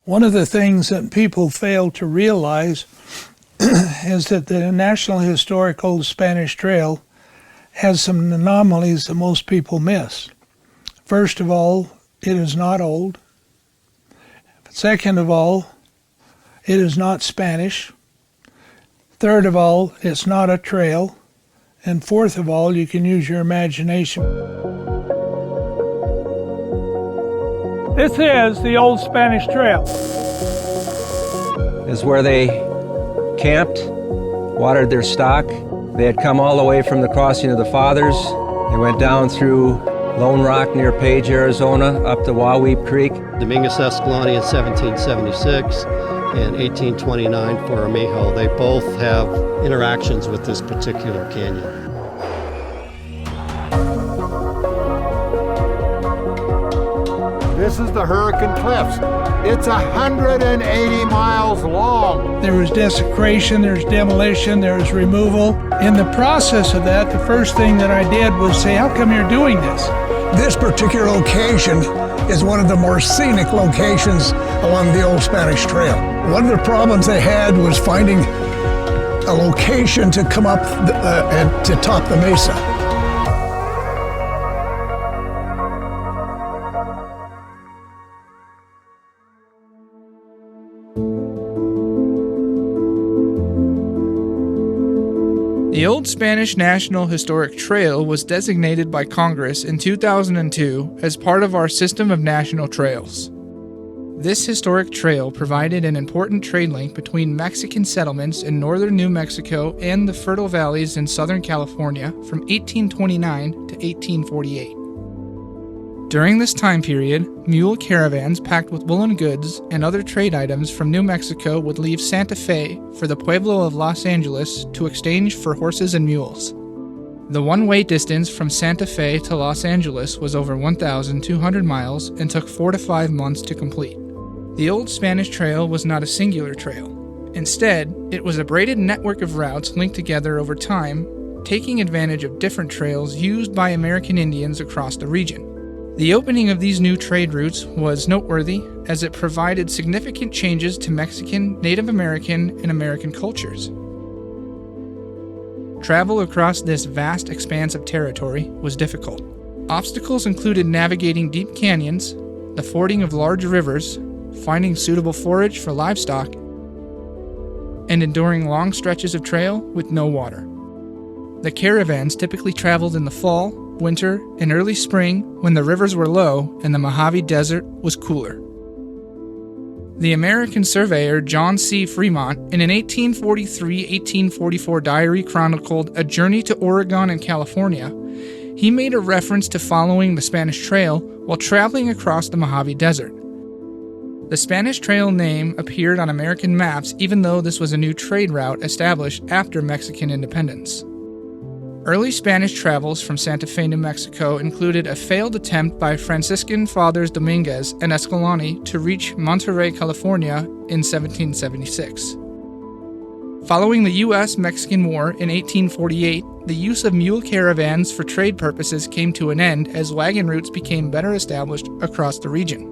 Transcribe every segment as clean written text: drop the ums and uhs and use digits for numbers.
One of the things that people fail to realize is that the National Historic Old Spanish Trail has some anomalies that most people miss. First of all, it is not old. Second of all, it is not Spanish. Third of all, it's not a trail. And fourth of all, you can use your imagination. This is the Old Spanish Trail. Is where they camped, watered their stock. They had come all the way from the Crossing of the Fathers. They went down through Lone Rock near Page, Arizona, up to Waweep Creek. Dominguez Escalante in 1776 and 1829 for Armijo. They both have interactions with this particular canyon. This is the Hurricane Cliffs. It's 180 miles long. There was desecration, there's demolition, there's removal. In the process of that, the first thing that I did was say, how come you're doing this? This particular location is one of the more scenic locations along the Old Spanish Trail. One of the problems they had was finding a location to come up and to top the mesa. The Old Spanish National Historic Trail was designated by Congress in 2002 as part of our system of national trails. This historic trail provided an important trade link between Mexican settlements in northern New Mexico and the fertile valleys in Southern California from 1829 to 1848. During this time period, mule caravans packed with woolen goods and other trade items from New Mexico would leave Santa Fe for the pueblo of Los Angeles to exchange for horses and mules. The one-way distance from Santa Fe to Los Angeles was over 1,200 miles and took 4 to 5 months to complete. The Old Spanish Trail was not a singular trail. Instead, it was a braided network of routes linked together over time, taking advantage of different trails used by American Indians across the region. The opening of these new trade routes was noteworthy as it provided significant changes to Mexican, Native American, and American cultures. Travel across this vast expanse of territory was difficult. Obstacles included navigating deep canyons, the fording of large rivers, finding suitable forage for livestock, and enduring long stretches of trail with no water. The caravans typically traveled in the fall, winter, and early spring when the rivers were low and the Mojave Desert was cooler. The American surveyor John C. Fremont, in an 1843-1844 diary chronicled A Journey to Oregon and California, he made a reference to following the Spanish Trail while traveling across the Mojave Desert. The Spanish Trail name appeared on American maps even though this was a new trade route established after Mexican independence. Early Spanish travels from Santa Fe, New Mexico included a failed attempt by Franciscan Fathers Dominguez and Escalante to reach Monterey, California in 1776. Following the U.S.-Mexican War in 1848, the use of mule caravans for trade purposes came to an end as wagon routes became better established across the region.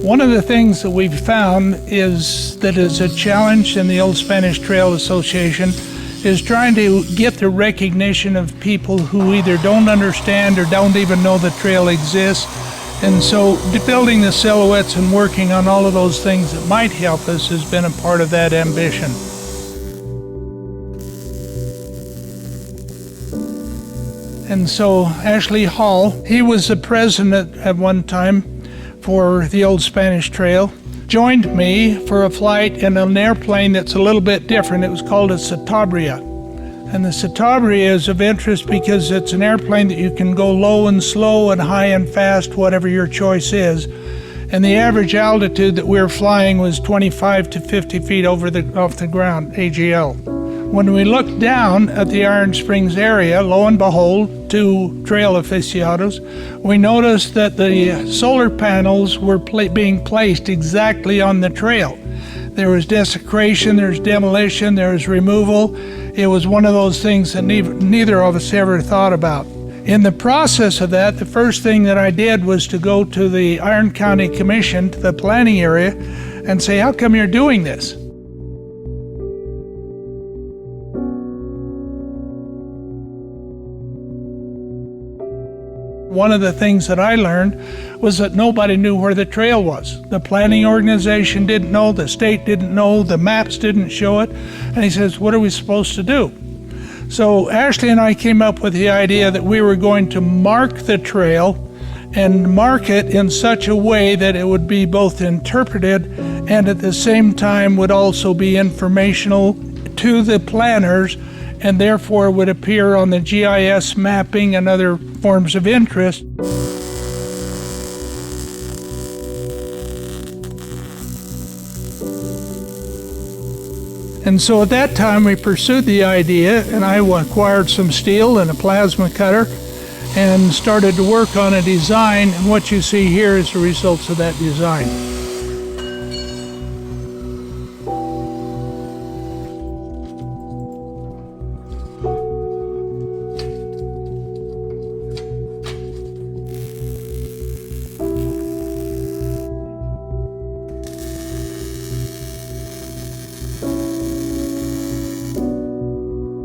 One of the things that we've found is that is a challenge in the Old Spanish Trail Association is trying to get the recognition of people who either don't understand or don't even know the trail exists. And so building the silhouettes and working on all of those things that might help us has been a part of that ambition. And so Ashley Hall, he was the president at one time for the Old Spanish Trail, joined me for a flight in an airplane that's a little bit different. It was called a Citabria. And the Citabria is of interest because it's an airplane that you can go low and slow and high and fast, whatever your choice is. And the average altitude that we were flying was 25 to 50 feet off the ground, AGL. When we looked down at the Iron Springs area, lo and behold, to trail aficionados, we noticed that the solar panels were being placed exactly on the trail. There was desecration, there was demolition, there was removal. It was one of those things that neither of us ever thought about. In the process of that, the first thing that I did was to go to the Iron County Commission, to the planning area, and say, how come you're doing this? One of the things that I learned was that nobody knew where the trail was. The planning organization didn't know, the state didn't know, the maps didn't show it. And he says, what are we supposed to do? So Ashley and I came up with the idea that we were going to mark the trail and mark it in such a way that it would be both interpreted and at the same time would also be informational to the planners, and therefore would appear on the GIS mapping and other forms of interest. And so at that time we pursued the idea, and I acquired some steel and a plasma cutter and started to work on a design, and what you see here is the results of that design.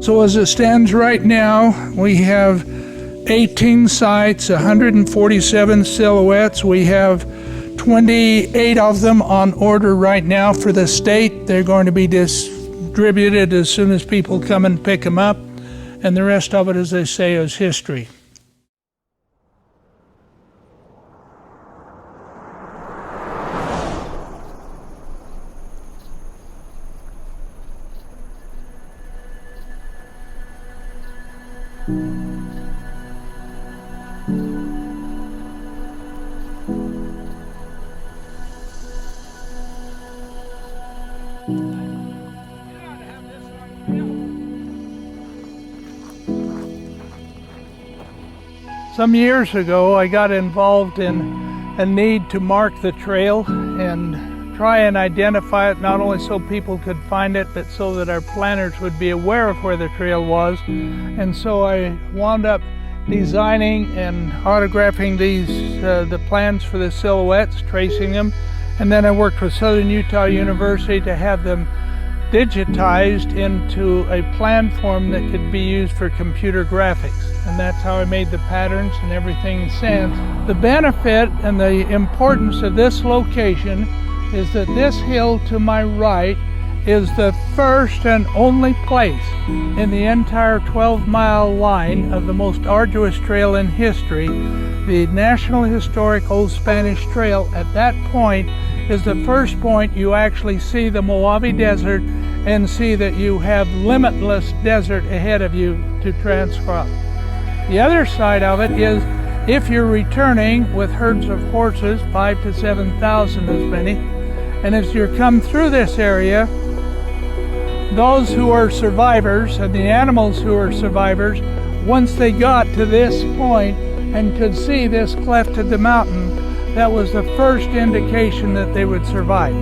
So as it stands right now, we have 18 sites, 147 silhouettes. We have 28 of them on order right now for the state. They're going to be distributed as soon as people come and pick them up. And the rest of it, as they say, is history. Some years ago, I got involved in a need to mark the trail and try and identify it, not only so people could find it, but so that our planners would be aware of where the trail was. And so I wound up designing and autographing the plans for the silhouettes, tracing them. And then I worked with Southern Utah University to have them digitized into a plan form that could be used for computer graphics. And that's how I made the patterns and everything since. The benefit and the importance of this location is that this hill to my right is the first and only place in the entire 12-mile line of the most arduous trail in history. The National Historic Old Spanish Trail at that point is the first point you actually see the Mojave Desert and see that you have limitless desert ahead of you to transcrop. The other side of it is if you're returning with herds of horses, 5,000 to 7,000 as many, and as you come through this area, those who are survivors and the animals who are survivors, once they got to this point and could see this cleft of the mountain, that was the first indication that they would survive.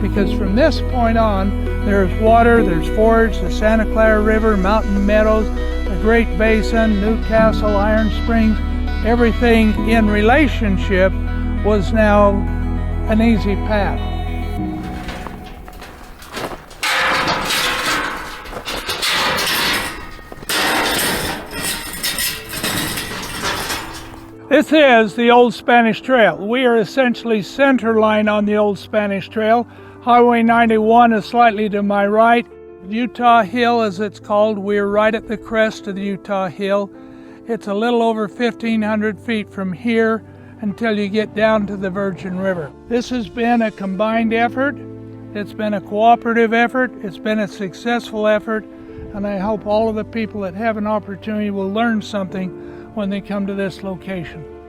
Because from this point on, there's water, there's forage, the Santa Clara River, mountain meadows, the Great Basin, Newcastle, Iron Springs, everything in relationship was now an easy path. This is the Old Spanish Trail. We are essentially centerline on the Old Spanish Trail. Highway 91 is slightly to my right. Utah Hill, as it's called, we're right at the crest of the Utah Hill. It's a little over 1,500 feet from here until you get down to the Virgin River. This has been a combined effort. It's been a cooperative effort. It's been a successful effort. and I hope all of the people that have an opportunity will learn something when they come to this location.